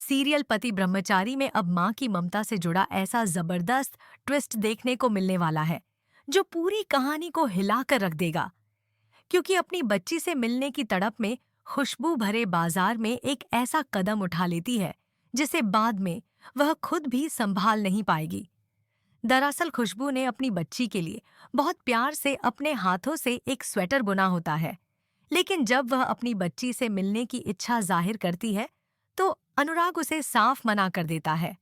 Serial पति ब्रह्मचारी में अब माँ की ममता से जुड़ा ऐसा जबरदस्त ट्विस्ट देखने को मिलने वाला है जो पूरी कहानी को हिलाकर रख देगा। क्योंकि अपनी बच्ची से मिलने की तड़प में खुशबू भरे बाजार में एक ऐसा कदम उठा लेती है जिसे बाद में वह खुद भी संभाल नहीं पाएगी। दरअसल खुशबू ने अपनी बच्ची के लिए बहुत प्यार से अपने हाथों से एक स्वेटर बुना होता है, लेकिन जब वह अपनी बच्ची से मिलने की इच्छा जाहिर करती है तो अनुराग उसे साफ मना कर देता है।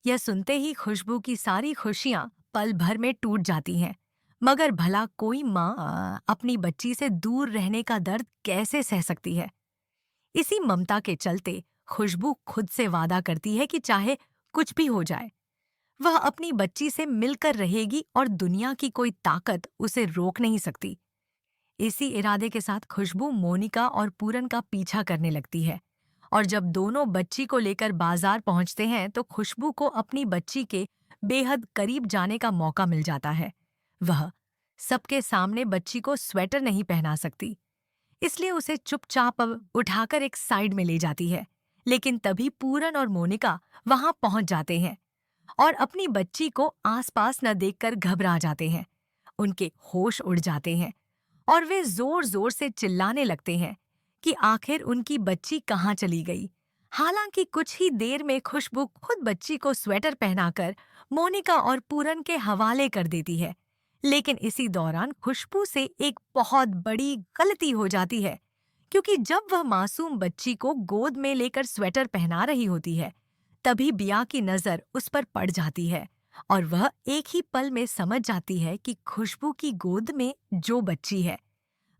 यह सुनते ही खुशबू की सारी खुशियां पल भर में टूट जाती हैं। मगर भला कोई माँ अपनी बच्ची से दूर रहने का दर्द कैसे सह सकती है। इसी ममता के चलते खुशबू खुद से वादा करती है कि चाहे कुछ भी हो जाए वह अपनी बच्ची से मिलकर रहेगी और दुनिया की कोई ताकत उसे रोक नहीं सकती। इसी इरादे के साथ खुशबू मोनिका और पूरन का पीछा करने लगती है, और जब दोनों बच्ची को लेकर बाजार पहुंचते हैं तो खुशबू को अपनी बच्ची के बेहद करीब जाने का मौका मिल जाता है। वह सबके सामने बच्ची को स्वेटर नहीं पहना सकती, इसलिए उसे चुपचाप अब उठाकर एक साइड में ले जाती है। लेकिन तभी पूरन और मोनिका वहां पहुंच जाते हैं और अपनी बच्ची को आसपास न देखकर घबरा जाते हैं। उनके होश उड़ जाते हैं और वे जोर जोर से चिल्लाने लगते हैं कि आखिर उनकी बच्ची कहाँ चली गई। हालांकि कुछ ही देर में खुशबू खुद बच्ची को स्वेटर पहनाकर मोनिका और पूरन के हवाले कर देती है। लेकिन इसी दौरान खुशबू से एक बहुत बड़ी गलती हो जाती है, क्योंकि जब वह मासूम बच्ची को गोद में लेकर स्वेटर पहना रही होती है तभी बिया की नजर उस पर पड़ जाती है और वह एक ही पल में समझ जाती है कि खुशबू की गोद में जो बच्ची है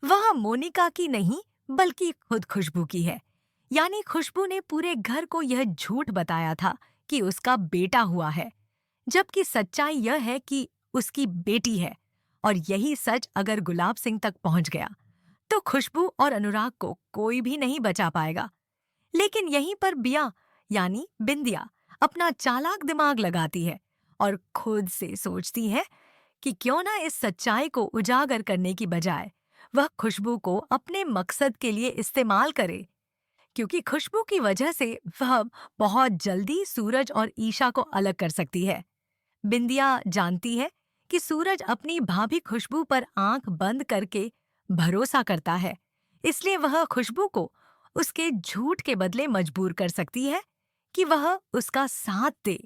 वह मोनिका की नहीं बल्कि खुद खुशबू की है। यानी खुशबू ने पूरे घर को यह झूठ बताया था कि उसका बेटा हुआ है, जबकि सच्चाई यह है कि उसकी बेटी है। और यही सच अगर गुलाब सिंह तक पहुंच गया तो खुशबू और अनुराग को कोई भी नहीं बचा पाएगा। लेकिन यहीं पर बिया यानी बिंदिया अपना चालाक दिमाग लगाती है और खुद से सोचती है कि क्यों ना इस सच्चाई को उजागर करने की बजाय वह खुशबू को अपने मकसद के लिए इस्तेमाल करे, क्योंकि खुशबू की वजह से वह बहुत जल्दी सूरज और ईशा को अलग कर सकती है। बिंदिया जानती है कि सूरज अपनी भाभी खुशबू पर आंख बंद करके भरोसा करता है, इसलिए वह खुशबू को उसके झूठ के बदले मजबूर कर सकती है कि वह उसका साथ दे।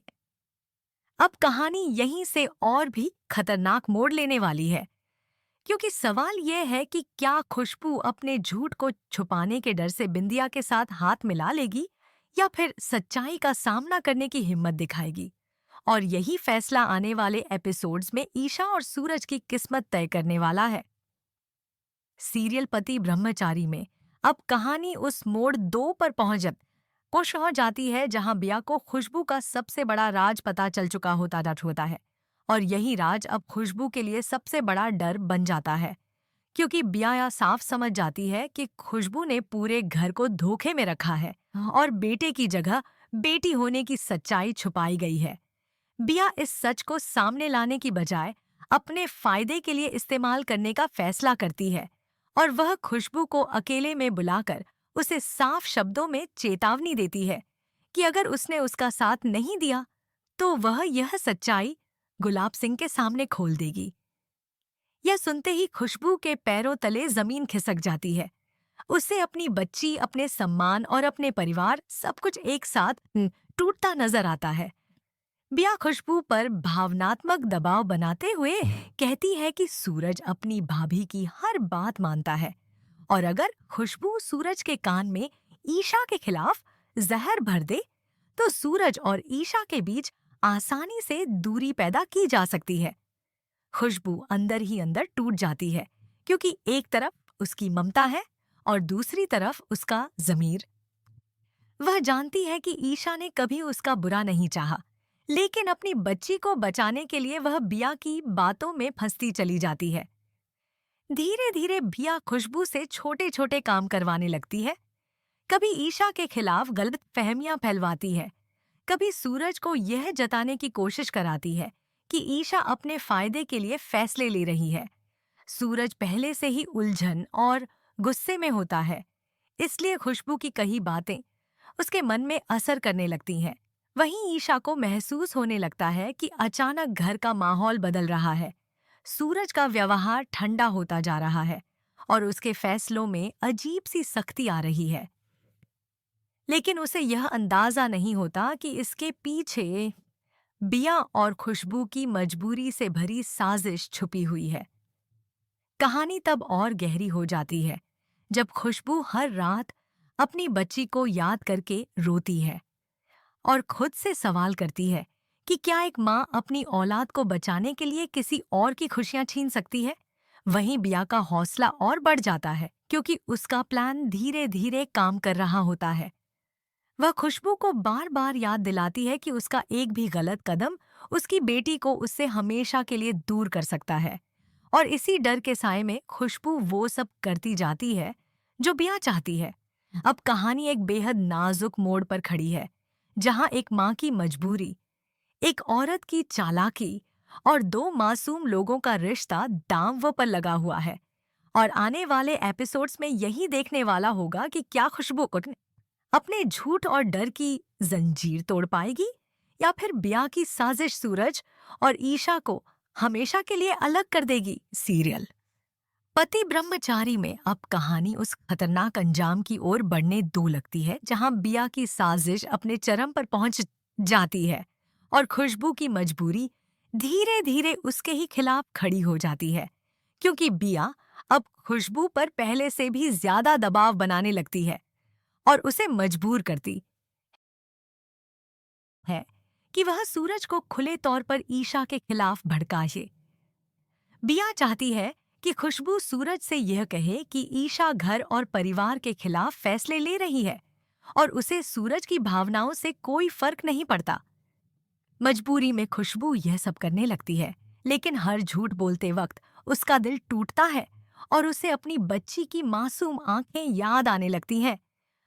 अब कहानी यहीं से और भी खतरनाक मोड़ लेने वाली है, क्योंकि सवाल यह है कि क्या खुशबू अपने झूठ को छुपाने के डर से बिंदिया के साथ हाथ मिला लेगी या फिर सच्चाई का सामना करने की हिम्मत दिखाएगी। और यही फैसला आने वाले एपिसोड्स में ईशा और सूरज की किस्मत तय करने वाला है। सीरियल पति ब्रह्मचारी में अब कहानी उस मोड़ 2 पर पहुंच जाती है जहां बिया को खुशबू का सबसे बड़ा राज पता चल चुका होता है, और यही राज अब खुशबू के लिए सबसे बड़ा डर बन जाता है। क्योंकि बिया साफ समझ जाती है कि खुशबू ने पूरे घर को धोखे में रखा है और बेटे की जगह बेटी होने की सच्चाई छुपाई गई है। बिया इस सच को सामने लाने की बजाय अपने फायदे के लिए इस्तेमाल करने का फैसला करती है, और वह खुशबू को अकेले में बुलाकर उसे साफ शब्दों में चेतावनी देती है कि अगर उसने उसका साथ नहीं दिया तो वह यह सच्चाई गुलाब सिंह के सामने खोल देगी। यह सुनते ही खुशबू के पैरों तले जमीन खिसक जाती है। उसे अपनी बच्ची, अपने सम्मान और अपने परिवार सब कुछ एक साथ टूटता नजर आता है। बिया खुशबू पर भावनात्मक दबाव बनाते हुए कहती है कि सूरज अपनी भाभी की हर बात मानता है, और अगर खुशबू सूरज के कान में ईशा के खिलाफ जहर भर दे तो सूरज और ईशा के बीच आसानी से दूरी पैदा की जा सकती है। खुशबू अंदर ही अंदर टूट जाती है, क्योंकि एक तरफ उसकी ममता है और दूसरी तरफ उसका ज़मीर। वह जानती है कि ईशा ने कभी उसका बुरा नहीं चाहा, लेकिन अपनी बच्ची को बचाने के लिए वह बिया की बातों में फंसती चली जाती है। धीरे धीरे बिया खुशबू से छोटे छोटे काम करवाने लगती है। कभी ईशा के खिलाफ गलत फहमियां फैलवाती है, कभी सूरज को यह जताने की कोशिश कराती है कि ईशा अपने फायदे के लिए फैसले ले रही है। सूरज पहले से ही उलझन और गुस्से में होता है, इसलिए खुशबू की कही बातें उसके मन में असर करने लगती हैं। वहीं ईशा को महसूस होने लगता है कि अचानक घर का माहौल बदल रहा है। सूरज का व्यवहार ठंडा होता जा रहा है और उसके फैसलों में अजीब सी सख्ती आ रही है। लेकिन उसे यह अंदाजा नहीं होता कि इसके पीछे बिया और खुशबू की मजबूरी से भरी साजिश छुपी हुई है। कहानी तब और गहरी हो जाती है जब खुशबू हर रात अपनी बच्ची को याद करके रोती है और खुद से सवाल करती है कि क्या एक माँ अपनी औलाद को बचाने के लिए किसी और की खुशियां छीन सकती है। वहीं बिया का हौसला और बढ़ जाता है क्योंकि उसका प्लान धीरे धीरे काम कर रहा होता है। वह खुशबू को बार बार याद दिलाती है कि उसका एक भी गलत कदम उसकी बेटी को उससे हमेशा के लिए दूर कर सकता है। और इसी डर के साए में खुशबू वो सब करती जाती है जो बिया चाहती है। अब कहानी एक बेहद नाजुक मोड़ पर खड़ी है, जहां एक माँ की मजबूरी, एक औरत की चालाकी और दो मासूम लोगों का रिश्ता दांव पर लगा हुआ है। और आने वाले एपिसोड्स में यही देखने वाला होगा कि क्या खुशबू को अपने झूठ और डर की जंजीर तोड़ पाएगी या फिर बिया की साजिश सूरज और ईशा को हमेशा के लिए अलग कर देगी। सीरियल पति ब्रह्मचारी में अब कहानी उस खतरनाक अंजाम की ओर बढ़ने दो लगती है जहां बिया की साजिश अपने चरम पर पहुंच जाती है और खुशबू की मजबूरी धीरे धीरे उसके ही खिलाफ खड़ी हो जाती है, क्योंकि बिया अब खुशबू पर पहले से भी ज्यादा दबाव बनाने लगती है और उसे मजबूर करती है कि वह सूरज को खुले तौर पर ईशा के खिलाफ भड़काए। बिया चाहती है कि खुशबू सूरज से यह कहे कि ईशा घर और परिवार के खिलाफ फैसले ले रही है और उसे सूरज की भावनाओं से कोई फर्क नहीं पड़ता। मजबूरी में खुशबू यह सब करने लगती है, लेकिन हर झूठ बोलते वक्त उसका दिल टूटता है और उसे अपनी बच्ची की मासूम आंखें याद आने लगती हैं।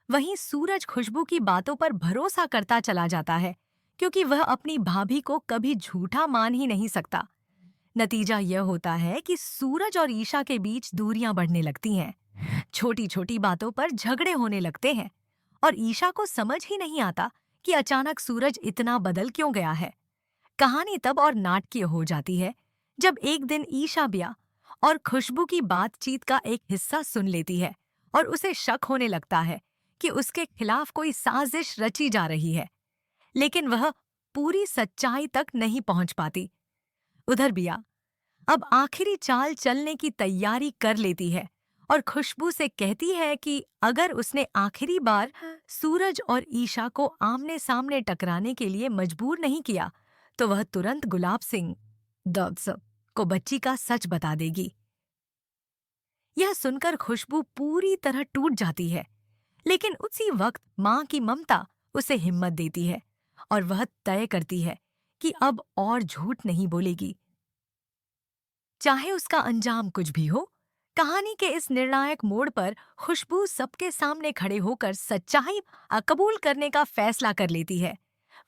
वहीं सूरज खुशबू की बातों पर भरोसा करता चला जाता है क्योंकि वह अपनी भाभी को कभी झूठा मान ही नहीं सकता। नतीजा यह होता है कि सूरज और ईशा के बीच दूरियां बढ़ने लगती हैं। छोटी छोटी बातों पर झगड़े होने लगते हैं और ईशा को समझ ही नहीं आता कि अचानक सूरज इतना बदल क्यों गया है। कहानी तब और नाटकीय हो जाती है जब एक दिन ईशा बिया और खुशबू की बातचीत का एक हिस्सा सुन लेती है और उसे शक होने लगता है कि उसके खिलाफ कोई साजिश रची जा रही है, लेकिन वह पूरी सच्चाई तक नहीं पहुंच पाती। उधर बिया अब आखिरी चाल चलने की तैयारी कर लेती है और खुशबू से कहती है कि अगर उसने आखिरी बार सूरज और ईशा को आमने सामने टकराने के लिए मजबूर नहीं किया तो वह तुरंत गुलाब सिंह दब्स को बच्ची का सच बता देगी। यह सुनकर खुशबू पूरी तरह टूट जाती है, लेकिन उसी वक्त माँ की ममता उसे हिम्मत देती है और वह तय करती है कि अब और झूठ नहीं बोलेगी, चाहे उसका अंजाम कुछ भी हो। कहानी के इस निर्णायक मोड़ पर खुशबू सबके सामने खड़े होकर सच्चाई कबूल करने का फैसला कर लेती है।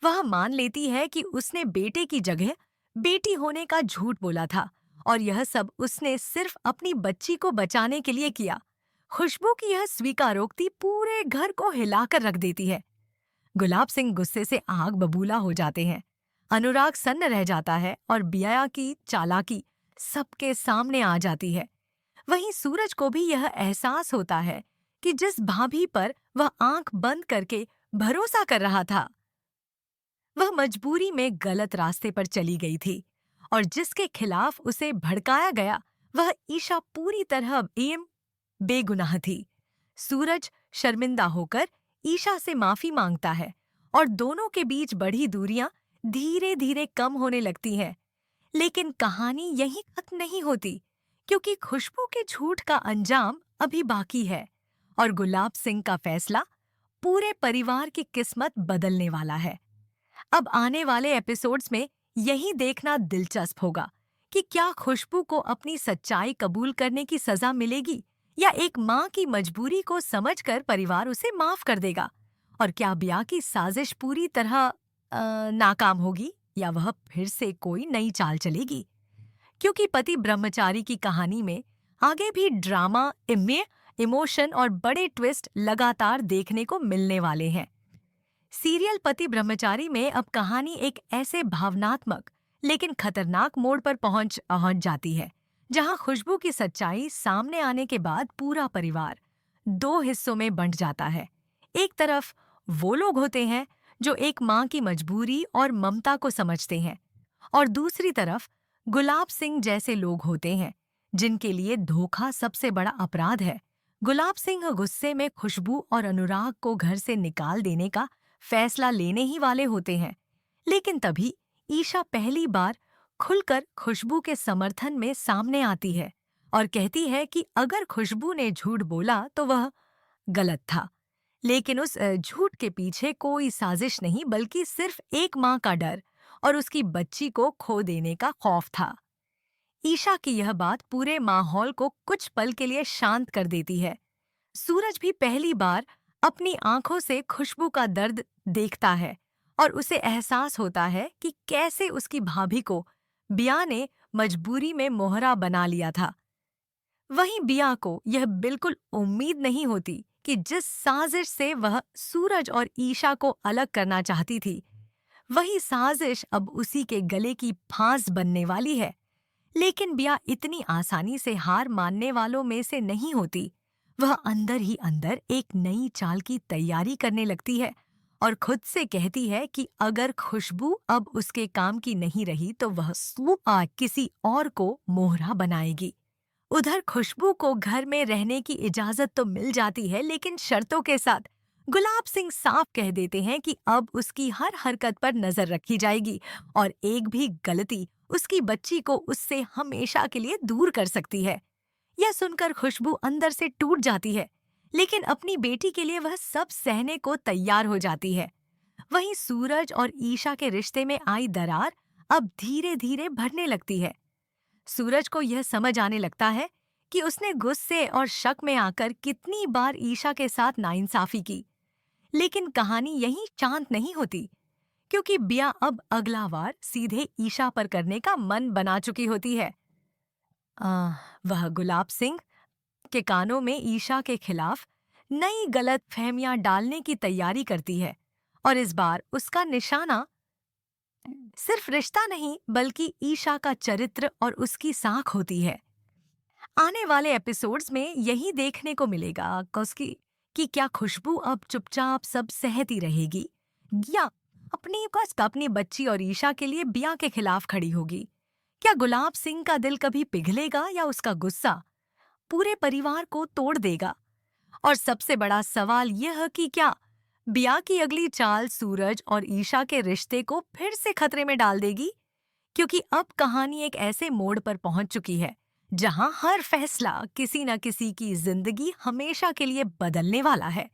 वह मान लेती है कि उसने बेटे की जगह बेटी होने का झूठ बोला था और यह सब उसने सिर्फ अपनी बच्ची को बचाने के लिए किया। खुशबू की यह स्वीकारोक्ति पूरे घर को हिलाकर रख देती है। गुलाब सिंह गुस्से से आग बबूला हो जाते हैं, अनुराग सन्न रह जाता है और बिया की चालाकी सबके सामने आ जाती है। वहीं सूरज को भी यह एहसास होता है कि जिस भाभी पर वह आंख बंद करके भरोसा कर रहा था, वह मजबूरी में गलत रास्ते पर चली गई थी और जिसके खिलाफ उसे भड़काया गया वह ईशा पूरी तरह बेगुनाह थी। सूरज शर्मिंदा होकर ईशा से माफी मांगता है और दोनों के बीच बढ़ी दूरियां धीरे धीरे कम होने लगती हैं। लेकिन कहानी यहीं खत्म नहीं होती, क्योंकि खुशबू के झूठ का अंजाम अभी बाकी है और गुलाब सिंह का फैसला पूरे परिवार की किस्मत बदलने वाला है। अब आने वाले एपिसोड्स में यही देखना दिलचस्प होगा कि क्या खुशबू को अपनी सच्चाई कबूल करने की सजा मिलेगी या एक माँ की मजबूरी को समझकर परिवार उसे माफ कर देगा, और क्या बिया की साजिश पूरी तरह नाकाम होगी या वह फिर से कोई नई चाल चलेगी। क्योंकि पति ब्रह्मचारी की कहानी में आगे भी ड्रामा, इमोशन और बड़े ट्विस्ट लगातार देखने को मिलने वाले हैं। सीरियल पति ब्रह्मचारी में अब कहानी एक ऐसे भावनात्मक लेकिन खतरनाक मोड़ पर पहुंच जाती है, जहां खुशबू की सच्चाई सामने आने के बाद पूरा परिवार दो हिस्सों में बंट जाता है। एक तरफ वो लोग होते हैं जो एक माँ की मजबूरी और ममता को समझते हैं, और दूसरी तरफ गुलाब सिंह जैसे लोग होते हैं जिनके लिए धोखा सबसे बड़ा अपराध है। गुलाब सिंह गुस्से में खुशबू और अनुराग को घर से निकाल देने का फैसला लेने ही वाले होते हैं, लेकिन तभी ईशा पहली बार खुलकर खुशबू के समर्थन में सामने आती है और कहती है कि अगर खुशबू ने झूठ बोला तो वह गलत था, लेकिन उस झूठ के पीछे कोई साजिश नहीं बल्कि सिर्फ एक माँ का डर और उसकी बच्ची को खो देने का खौफ था। ईशा की यह बात पूरे माहौल को कुछ पल के लिए शांत कर देती है। सूरज भी पहली बार अपनी आंखों से खुशबू का दर्द देखता है और उसे एहसास होता है कि कैसे उसकी भाभी को बिया ने मजबूरी में मोहरा बना लिया था। वहीं बिया को यह बिल्कुल उम्मीद नहीं होती कि जिस साजिश से वह सूरज और ईशा को अलग करना चाहती थी, वही साजिश अब उसी के गले की फांस बनने वाली है। लेकिन बिया इतनी आसानी से हार मानने वालों में से नहीं होती। वह अंदर ही अंदर एक नई चाल की तैयारी करने लगती है और खुद से कहती है कि अगर खुशबू अब उसके काम की नहीं रही तो वह किसी और को मोहरा बनाएगी। उधर खुशबू को घर में रहने की इजाजत तो मिल जाती है, लेकिन शर्तों के साथ। गुलाब सिंह साफ कह देते हैं कि अब उसकी हर हरकत पर नजर रखी जाएगी और एक भी गलती उसकी बच्ची को उससे हमेशा के लिए दूर कर सकती है। यह सुनकर खुशबू अंदर से टूट जाती है, लेकिन अपनी बेटी के लिए वह सब सहने को तैयार हो जाती है। वहीं सूरज और ईशा के रिश्ते में आई दरार अब धीरे धीरे भरने लगती है। सूरज को यह समझ आने लगता है कि उसने गुस्से और शक में आकर कितनी बार ईशा के साथ नाइंसाफी की। लेकिन कहानी यहीं शांत नहीं होती, क्योंकि बिया अब अगला वार सीधे ईशा पर करने का मन बना चुकी होती है। वह गुलाब सिंह के कानों में ईशा के खिलाफ नई गलत फहमियां डालने की तैयारी करती है, और इस बार उसका निशाना सिर्फ रिश्ता नहीं बल्कि ईशा का चरित्र और उसकी साख होती है। आने वाले एपिसोड्स में यही देखने को मिलेगा कि क्या खुशबू अब चुपचाप सब सहती रहेगी या अपनी बच्ची और ईशा के लिए बिया के खिलाफ खड़ी होगी। क्या गुलाब सिंह का दिल कभी पिघलेगा या उसका गुस्सा पूरे परिवार को तोड़ देगा? और सबसे बड़ा सवाल यह कि क्या बिया की अगली चाल सूरज और ईशा के रिश्ते को फिर से खतरे में डाल देगी? क्योंकि अब कहानी एक ऐसे मोड़ पर पहुंच चुकी है जहां हर फैसला किसी न किसी की जिंदगी हमेशा के लिए बदलने वाला है।